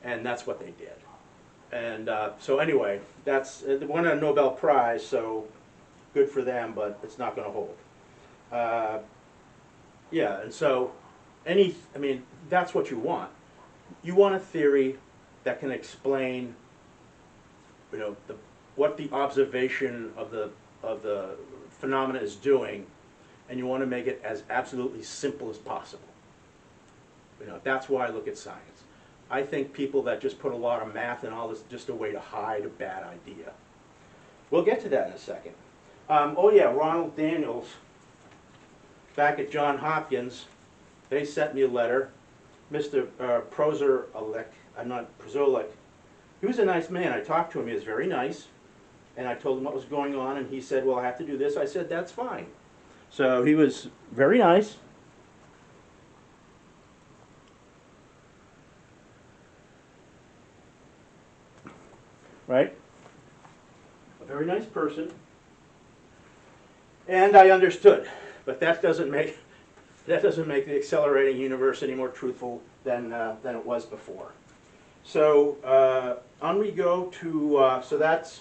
And that's what they did. And so anyway, they won a Nobel Prize, so good for them, but it's not going to hold. Uh, yeah, and so I mean, that's what you want. You want a theory that can explain, you know, what the observation of the phenomena is doing, and you want to make it as absolutely simple as possible. You know, that's why I look at science. I think people that just put a lot of math and all this just a way to hide a bad idea. We'll get to that in a second. Oh yeah, Ronald Daniels, back at Johns Hopkins, they sent me a letter. Mr. Prozorlik, he was a nice man. I talked to him. He was very nice. And I told him what was going on, and he said, well, I have to do this. I said, that's fine. So he was very nice. Right? A very nice person. And I understood. But that doesn't make the accelerating universe any more truthful than it was before. So on we go to, so that's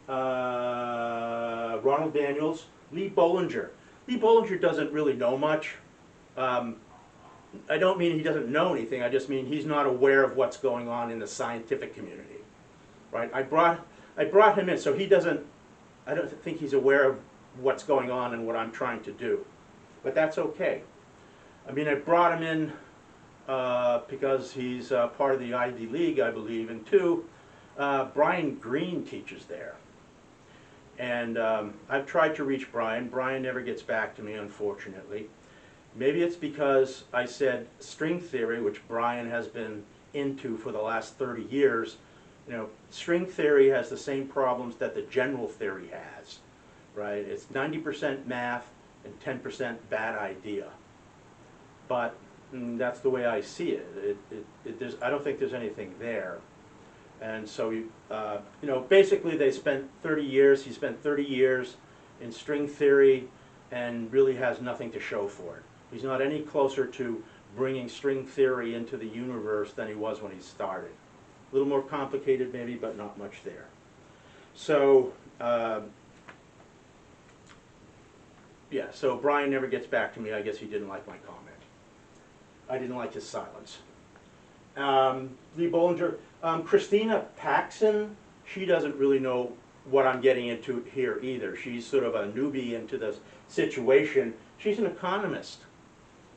Ronald Daniels. Lee Bollinger. Lee Bollinger doesn't really know much. I don't mean he doesn't know anything, I just mean he's not aware of what's going on in the scientific community. Right? I brought him in, so he doesn't, I don't think he's aware of what's going on and what I'm trying to do. But that's okay. I mean, I brought him in because he's part of the Ivy League, I believe, and two, Brian Greene teaches there. And I've tried to reach Brian. Brian never gets back to me, unfortunately. Maybe it's because I said string theory, which Brian has been into for the last 30 years. You know, string theory has the same problems that the general theory has, right? It's 90% math and 10% bad idea. But that's the way I see it. I don't think there's anything there. And so, you know, basically they spent 30 years, he spent 30 years in string theory and really has nothing to show for it. He's not any closer to bringing string theory into the universe than he was when he started. A little more complicated maybe, but not much there. So, yeah, so Brian never gets back to me. I guess he didn't like my comment. I didn't like his silence. Lee Bollinger. Christina Paxson, she doesn't really know what I'm getting into here either. She's sort of a newbie into this situation. She's an economist.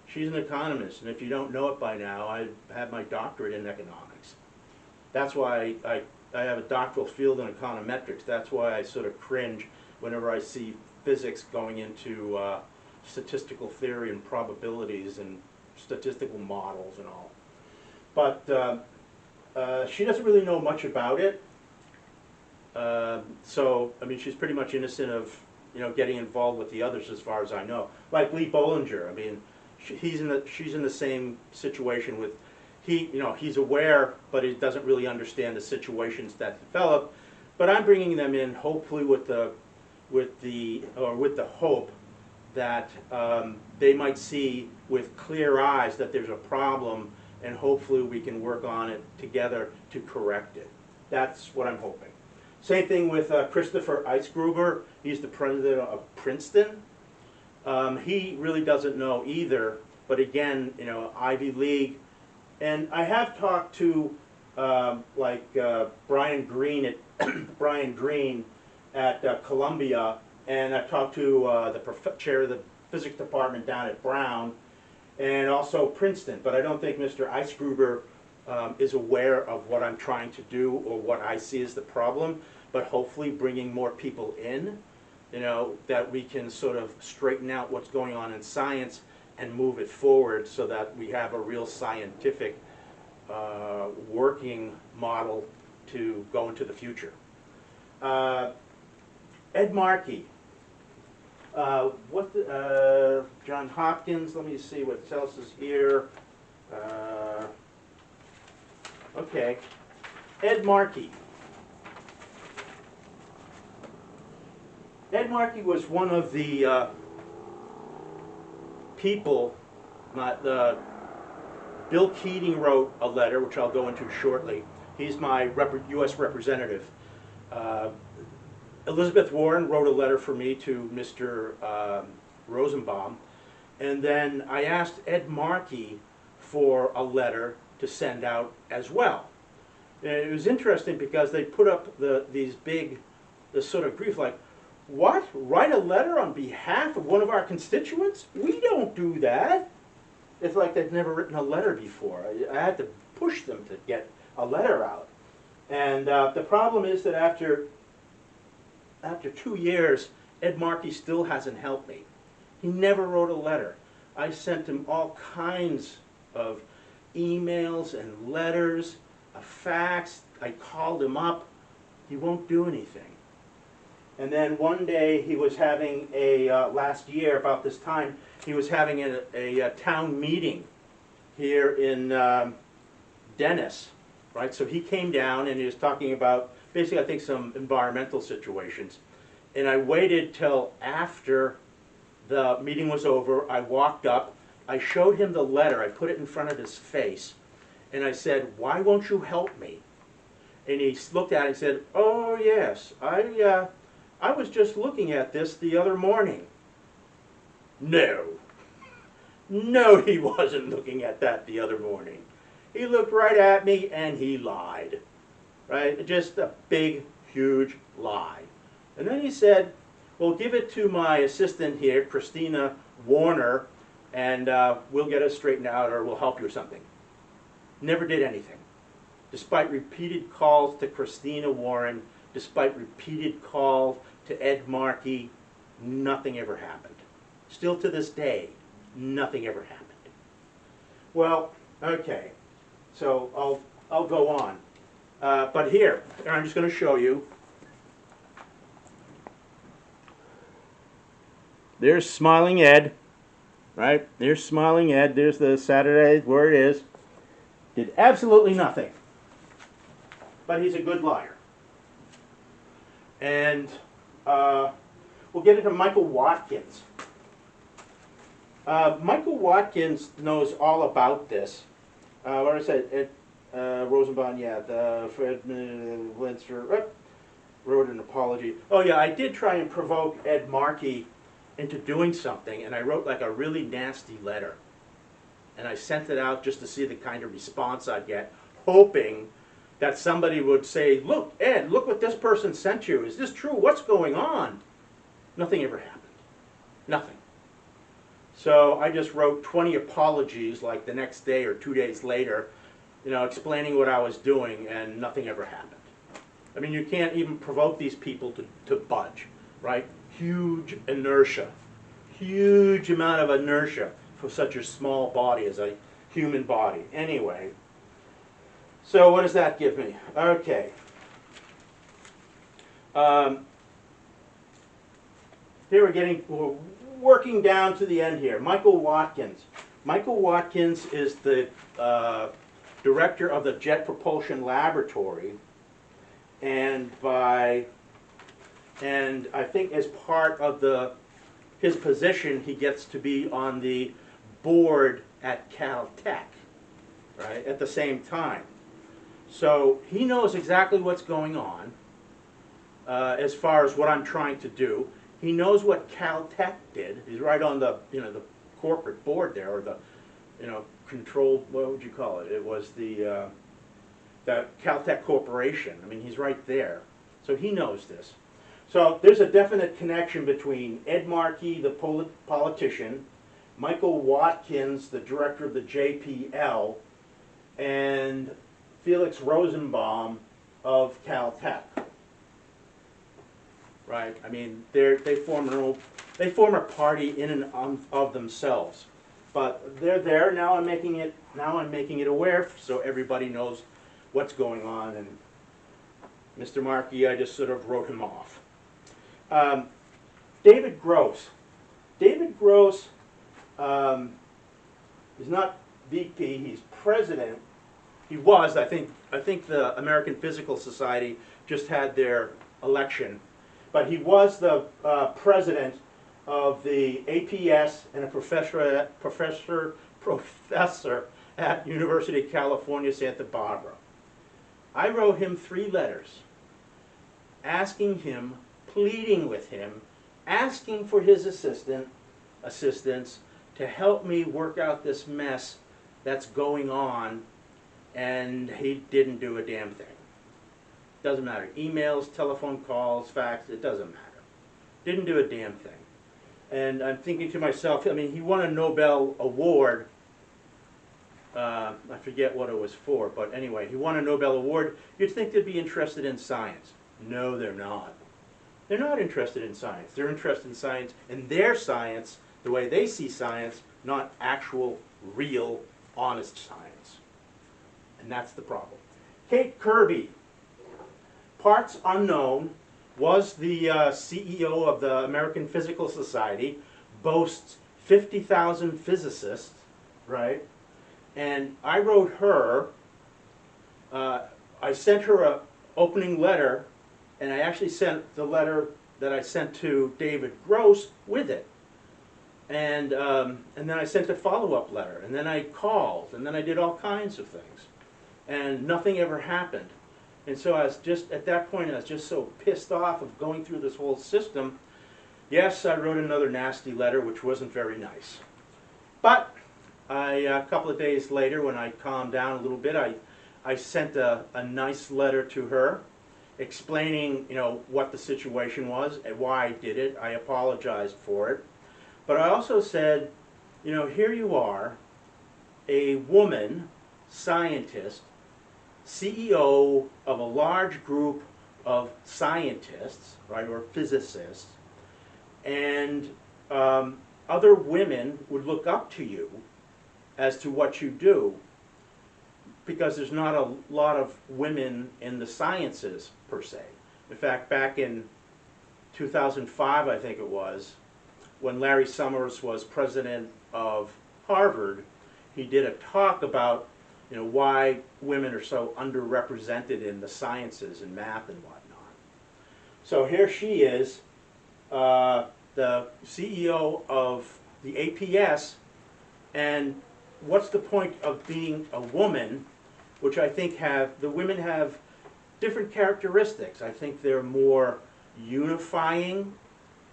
She's an economist, and if you don't know it by now, I have my doctorate in economics. That's why I have a doctoral field in econometrics. That's why I sort of cringe whenever I see physics going into statistical theory and probabilities and statistical models and all. But she doesn't really know much about it. So, I mean, she's pretty much innocent of, you know, getting involved with the others as far as I know. Like Lee Bollinger, I mean, she's in the same situation with, you know, he's aware, but he doesn't really understand the situations that develop. But I'm bringing them in hopefully with the hope that they might see with clear eyes that there's a problem, and hopefully we can work on it together to correct it. That's what I'm hoping. Same thing with Christopher Eisgruber. He's the president of Princeton. He really doesn't know either, but again, you know, Ivy League. And I have talked to Brian Greene at Columbia, and I've talked to the chair of the physics department down at Brown, and also Princeton. But I don't think Mr. Eisgruber is aware of what I'm trying to do or what I see as the problem. But hopefully bringing more people in, you know, that we can sort of straighten out what's going on in science and move it forward so that we have a real scientific working model to go into the future. Ed Markey. Johns Hopkins, let me see what else is here. Okay, Ed Markey. Ed Markey was one of the people, Bill Keating wrote a letter, which I'll go into shortly. He's my U.S. representative. Uh, Elizabeth Warren wrote a letter for me to Mr. Rosenbaum. And then I asked Ed Markey for a letter to send out as well. And it was interesting because they put up this sort of grief, like, what? Write a letter on behalf of one of our constituents? We don't do that. It's like they've never written a letter before. I had to push them to get a letter out. And the problem is that after 2 years, Ed Markey still hasn't helped me. He never wrote a letter. I sent him all kinds of emails and letters, a fax. I called him up. He won't do anything. And then one day he was having last year about this time, he was having a town meeting here in Dennis, right? So he came down and he was talking about basically, I think, some environmental situations. And I waited till after the meeting was over. I walked up, I showed him the letter, I put it in front of his face, and I said, why won't you help me? And he looked at it and said, oh yes, I was just looking at this the other morning. No. No, he wasn't looking at that the other morning. He looked right at me and he lied. Right? Just a big, huge lie. And then he said, well, give it to my assistant here, Christina Warner, and we'll get it straightened out or we'll help you or something. Never did anything. Despite repeated calls to Christina Warren, despite repeated calls to Ed Markey, nothing ever happened. Still to this day, nothing ever happened. Well, okay, so I'll go on. But here, I'm just going to show you. There's Smiling Ed, right? There's Smiling Ed. There's the Saturday, where it is. Did absolutely nothing. But he's a good liar. And we'll get into Michael Watkins. Michael Watkins knows all about this. What I said, Rosenbaum, yeah, Fred Linster wrote an apology. Oh yeah, I did try and provoke Ed Markey into doing something, and I wrote like a really nasty letter. And I sent it out just to see the kind of response I'd get, hoping that somebody would say, look, Ed, look what this person sent you. Is this true? What's going on? Nothing ever happened. Nothing. So I just wrote 20 apologies like the next day or 2 days later, you know, explaining what I was doing, and nothing ever happened. I mean, you can't even provoke these people to budge, right? Huge inertia. Huge amount of inertia for such a small body as a human body. Anyway, so what does that give me? Okay. Here we're working down to the end here. Michael Watkins. Michael Watkins is the director of the Jet Propulsion Laboratory, and I think as part of his position, he gets to be on the board at Caltech, right, at the same time. So he knows exactly what's going on as far as what I'm trying to do. He knows what Caltech did. He's right on the the corporate board there, or the control. What would you call it? It was the Caltech Corporation. I mean, he's right there, so he knows this. So there's a definite connection between Ed Markey, the politician, Michael Watkins, the director of the JPL, and Felix Rosenbaum of Caltech. Right? I mean, they form a party in and of themselves, but they're there now. I'm making it aware so everybody knows what's going on. And Mr. Markey, I just sort of wrote him off. David Gross. David Gross is not VP. He's president. He was. I think the American Physical Society just had their election. But he was the president of the APS and a professor at University of California, Santa Barbara. I wrote him 3 letters asking him, pleading with him, asking for his assistance to help me work out this mess that's going on, and he didn't do a damn thing. Doesn't matter. Emails, telephone calls, fax, it doesn't matter. Didn't do a damn thing. And I'm thinking to myself, I mean, he won a Nobel Award. I forget what it was for, but anyway, he won a Nobel Award. You'd think they'd be interested in science. No, they're not. They're not interested in science. They're interested in science, in their science, the way they see science, not actual, real, honest science. And that's the problem. Kate Kirby, parts unknown, was the CEO of the American Physical Society, boasts 50,000 physicists, right? And I wrote her, I sent her an opening letter, and I actually sent the letter that I sent to David Gross with it. And then I sent a follow-up letter, and then I called, and then I did all kinds of things. And nothing ever happened. And so I was just, at that point, I was just so pissed off of going through this whole system. Yes, I wrote another nasty letter, which wasn't very nice. But a couple of days later, when I calmed down a little bit, I sent a nice letter to her, explaining, what the situation was and why I did it. I apologized for it. But I also said, here you are, a woman scientist, CEO of a large group of scientists, right, or physicists, and other women would look up to you as to what you do, because there's not a lot of women in the sciences, per se. In fact, back in 2005, I think it was, when Larry Summers was president of Harvard, he did a talk about why women are so underrepresented in the sciences and math and whatnot. So here she is, the CEO of the APS, and what's the point of being a woman, which I think the women have different characteristics. I think they're more unifying.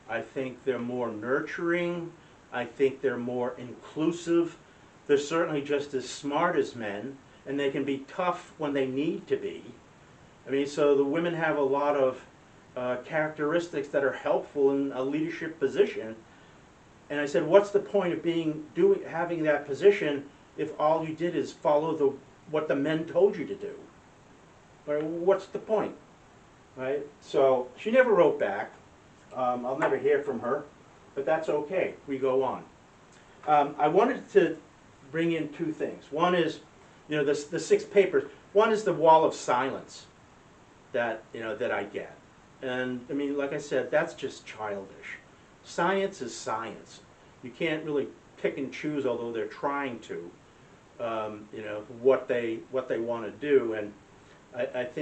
I think they're more nurturing. I think they're more inclusive. They're certainly just as smart as men, and they can be tough when they need to be. I mean, so the women have a lot of characteristics that are helpful in a leadership position. And I said, what's the point of having that position if all you did is follow what the men told you to do? Right? What's the point? Right? So she never wrote back. I'll never hear from her, but that's okay. We go on. I wanted to bring in 2 things. One is, the 6 papers. One is the wall of silence that that I get, and I mean, like I said, that's just childish. Science is science. You can't really pick and choose, although they're trying to, what they want to do, and I think.